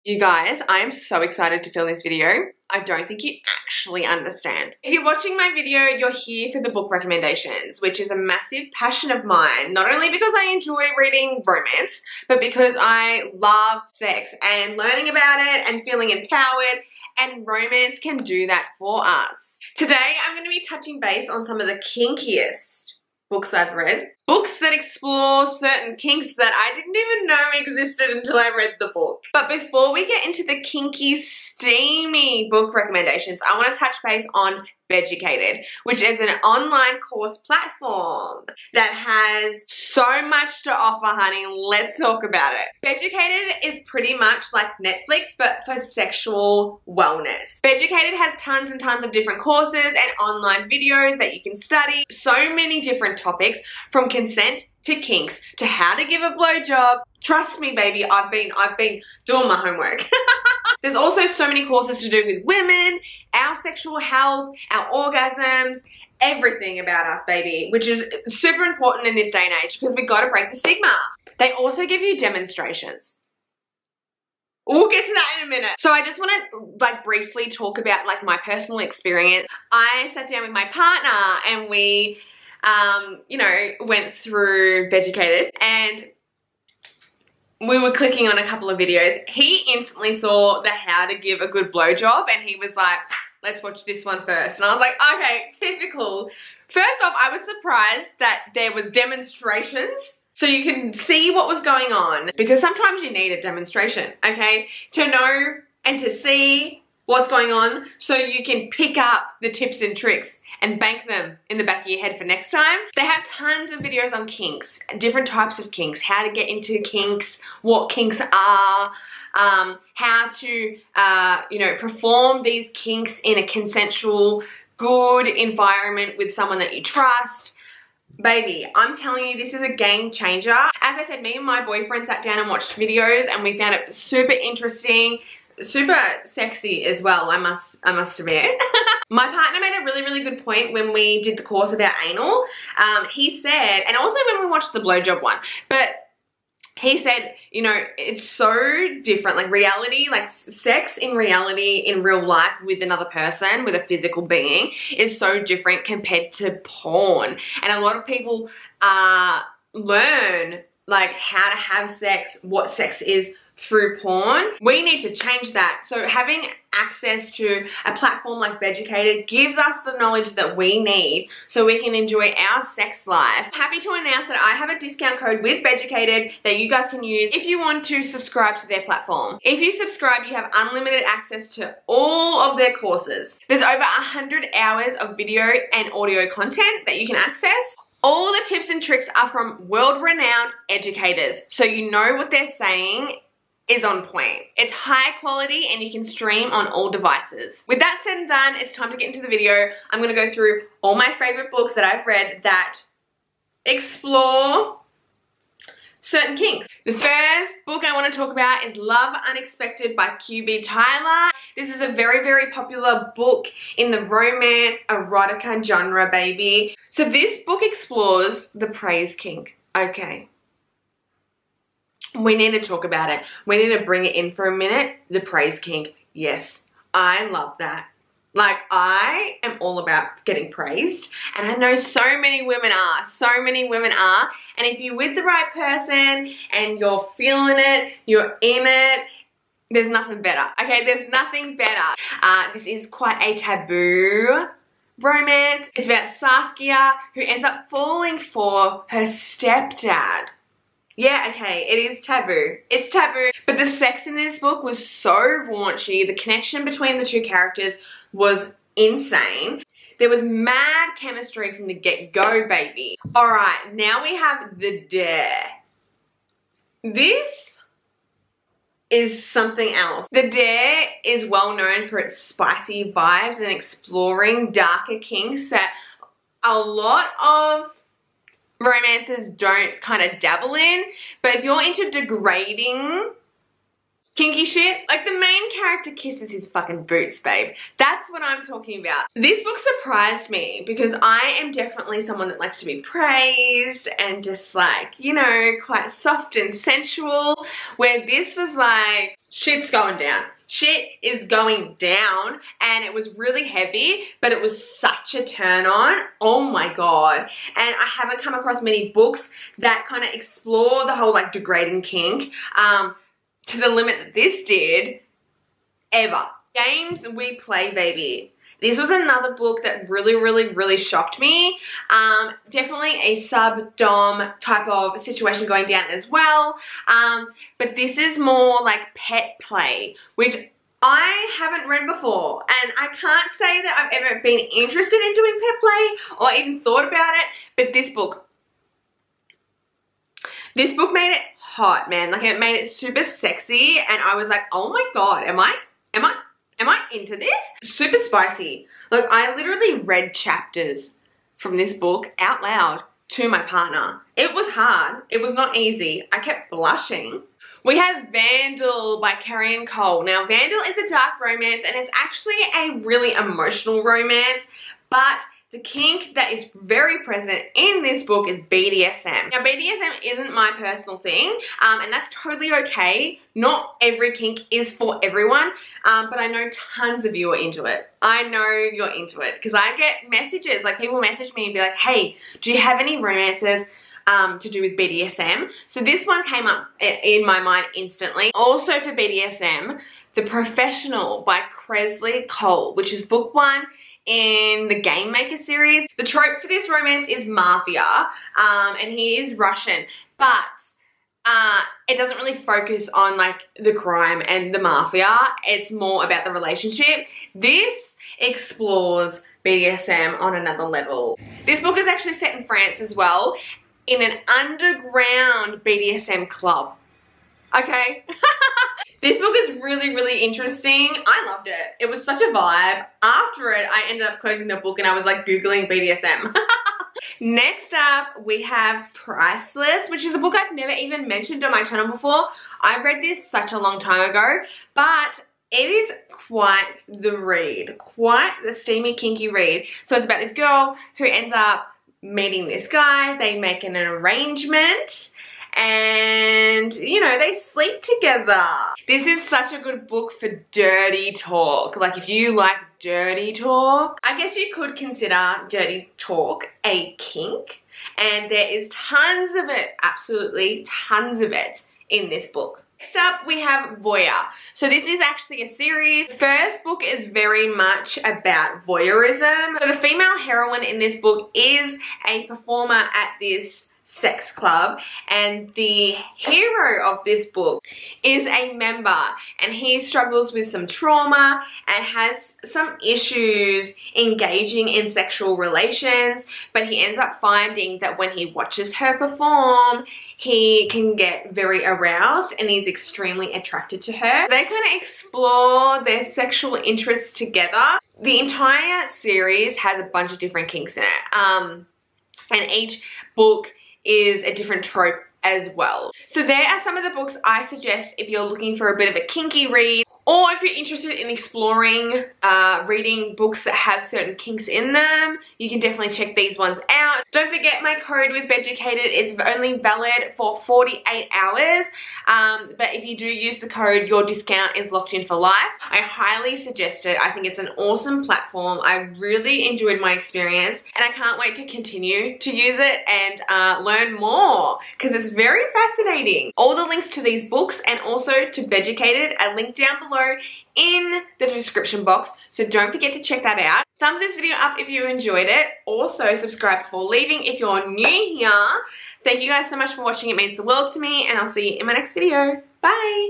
You guys, I am so excited to film this video. I don't think you actually understand. If you're watching my video, you're here for the book recommendations, which is a massive passion of mine, not only because I enjoy reading romance, but because I love sex and learning about it and feeling empowered, and romance can do that for us. Today, I'm going to be touching base on some of the kinkiest books I've read. Books that explore certain kinks that I didn't even know existed until I read the book. But before we get into the kinky, steamy book recommendations, I want to touch base on Beducated, which is an online course platform that has so much to offer, honey. Let's talk about it. Beducated is pretty much like Netflix, but for sexual wellness. Beducated has tons and tons of different courses and online videos that you can study. So many different topics, from consent to kinks to how to give a blowjob. Trust me, baby, I've been doing my homework. There's also so many courses to do with women, our sexual health, our orgasms, everything about us, baby, which is super important in this day and age because we got to break the stigma. They also give you demonstrations. We'll get to that in a minute. So I just want to briefly talk about my personal experience. I sat down with my partner and we went through Beducated, and we were clicking on a couple of videos. He instantly saw the how to give a good blowjob and he was like, let's watch this one first. And I was like, okay, typical. First off, I was surprised that there was demonstrations so you can see what was going on, because sometimes you need a demonstration, okay, to know and to see what's going on so you can pick up the tips and tricks and bank them in the back of your head for next time. They have tons of videos on kinks, different types of kinks, how to get into kinks, what kinks are, how to, perform these kinks in a consensual, good environment with someone that you trust. Baby, I'm telling you, this is a game changer. As I said, me and my boyfriend sat down and watched videos and we found it super interesting, super sexy as well, I must admit. My partner made a really, really good point when we did the course about anal. He said, and also when we watched the blowjob one, but he said, it's so different, reality, sex in reality, in real life with another person, with a physical being, is so different compared to porn. And a lot of people learn how to have sex, what sex is, through porn. We need to change that. So having access to a platform like Beducated gives us the knowledge that we need so we can enjoy our sex life. I'm happy to announce that I have a discount code with Beducated that you guys can use if you want to subscribe to their platform. If you subscribe, you have unlimited access to all of their courses. There's over 100 hours of video and audio content that you can access. All the tips and tricks are from world-renowned educators, so you know what they're saying is on point. It's high quality and you can stream on all devices. With that said and done, it's time to get into the video. I'm gonna go through all my favorite books that I've read that explore certain kinks. The first book I want to talk about is Love Unexpected by QB Tyler. This is a very, very popular book in the romance, erotica genre, baby. So this book explores the praise kink. Okay. We need to talk about it. We need to bring it in for a minute. The praise kink. Yes, I love that. I am all about getting praised, and I know so many women are. So many women are. And if you're with the right person and you're feeling it, you're in it, there's nothing better. Okay, there's nothing better. This is quite a taboo romance. It's about Saskia, who ends up falling for her stepdad. Yeah, okay, it is taboo. It's taboo. But the sex in this book was so raunchy. The connection between the two characters was insane. There was mad chemistry from the get-go, baby. Alright, now we have The Dare. This is something else. The Dare is well known for its spicy vibes and exploring darker kinks that a lot of romances don't kind of dabble in. But if you're into degrading kinky shit. Like the main character kisses his fucking boots, babe. That's what I'm talking about. This book surprised me because I am definitely someone that likes to be praised and just like, you know, quite soft and sensual, where this was like, shit's going down. Shit is going down, and it was really heavy, but it was such a turn on. Oh my god. And I haven't come across many books that kind of explore the whole like degrading kink to the limit that this did ever. Games we play, baby. This was another book that really shocked me. Definitely a sub-dom type of situation going down as well. But this is more like pet play, which I haven't read before. And I can't say that I've ever been interested in doing pet play or even thought about it. But this book made it hot, man. Like it made it super sexy. And I was like, oh my god, am I into this? Super spicy. Look, I literally read chapters from this book out loud to my partner. It was hard. It was not easy. I kept blushing. We have Vandal by CARIAN COLE. Now, Vandal is a dark romance and it's actually a really emotional romance, but the kink that is very present in this book is BDSM. Now, BDSM isn't my personal thing, and that's totally okay. Not every kink is for everyone, but I know tons of you are into it. I know you're into it because I get messages, like people message me and be like, hey, do you have any romances to do with BDSM? So this one came up in my mind instantly. Also for BDSM, The Professional by KRESLEY Cole, which is book 1 in the Game Maker series. The trope for this romance is mafia, and he is Russian, but it doesn't really focus on like the crime and the mafia. It's more about the relationship. This explores BDSM on another level. This book is actually set in France as well, in an underground BDSM club. Okay? This book is really interesting. I loved it. It was such a vibe. After it, I ended up closing the book and I was like Googling BDSM. Next up, we have Priceless, which is a book I've never even mentioned on my channel before. I read this such a long time ago, but it is quite the read. Quite the steamy, kinky read. So it's about this girl who ends up meeting this guy. They make an arrangement. And, you know, they sleep together. This is such a good book for dirty talk. Like, if you like dirty talk, I guess you could consider dirty talk a kink. And there is tons of it, absolutely tons of it in this book. Next up, we have Voyeur. So this is actually a series. The first book is very much about voyeurism. So the female heroine in this book is a performer at this sex club, and the hero of this book is a member, and he struggles with some trauma and has some issues engaging in sexual relations, but he ends up finding that when he watches her perform, he can get very aroused and he's extremely attracted to her. They kind of explore their sexual interests together. The entire series has a bunch of different kinks in it, and each book is a different trope as well. So there are some of the books I suggest if you're looking for a bit of a kinky read, or if you're interested in exploring reading books that have certain kinks in them. You can definitely check these ones out. Don't forget, my code with Beducated is only valid for 48 hours. But if you do use the code, your discount is locked in for life. I highly suggest it. I think it's an awesome platform. I really enjoyed my experience, and I can't wait to continue to use it and learn more because it's very fascinating. All the links to these books and also to Beducated are linked down below in the description box, so don't forget to check that out. Thumbs this video up if you enjoyed it. Also subscribe before leaving if you're new here. Thank you guys so much for watching. It means the world to me, and I'll see you in my next video. Bye!